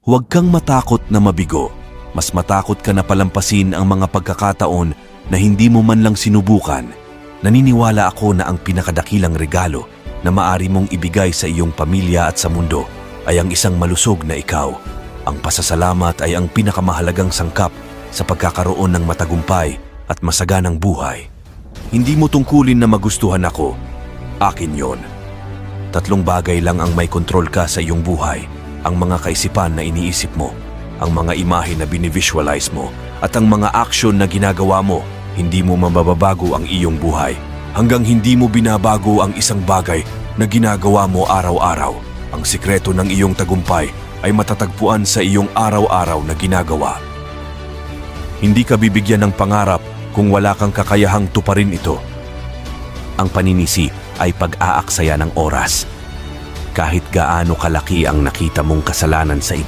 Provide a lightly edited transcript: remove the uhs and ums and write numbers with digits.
Huwag kang matakot na mabigo. Mas matakot ka na palampasin ang mga pagkakataon na hindi mo man lang sinubukan. Naniniwala ako na ang pinakadakilang regalo na maari mong ibigay sa iyong pamilya at sa mundo ay ang isang malusog na ikaw. Ang pasasalamat ay ang pinakamahalagang sangkap sa pagkakaroon ng matagumpay at masaganang buhay. Hindi mo tungkulin na magustuhan ako. Akin yon. 3 bagay lang ang may kontrol ka sa iyong buhay. Ang mga kaisipan na iniisip mo, ang mga imahe na binivisualize mo, at ang mga aksyon na ginagawa mo. Hindi mo mababago ang iyong buhay hanggang hindi mo binabago ang isang bagay na ginagawa mo araw-araw. Ang sikreto ng iyong tagumpay ay matatagpuan sa iyong araw-araw na ginagawa. Hindi ka bibigyan ng pangarap kung wala kang kakayahang tuparin ito. Ang paninisi ay pag-aaksaya ng oras. Kahit gaano kalaki ang nakita mong kasalanan sa iba,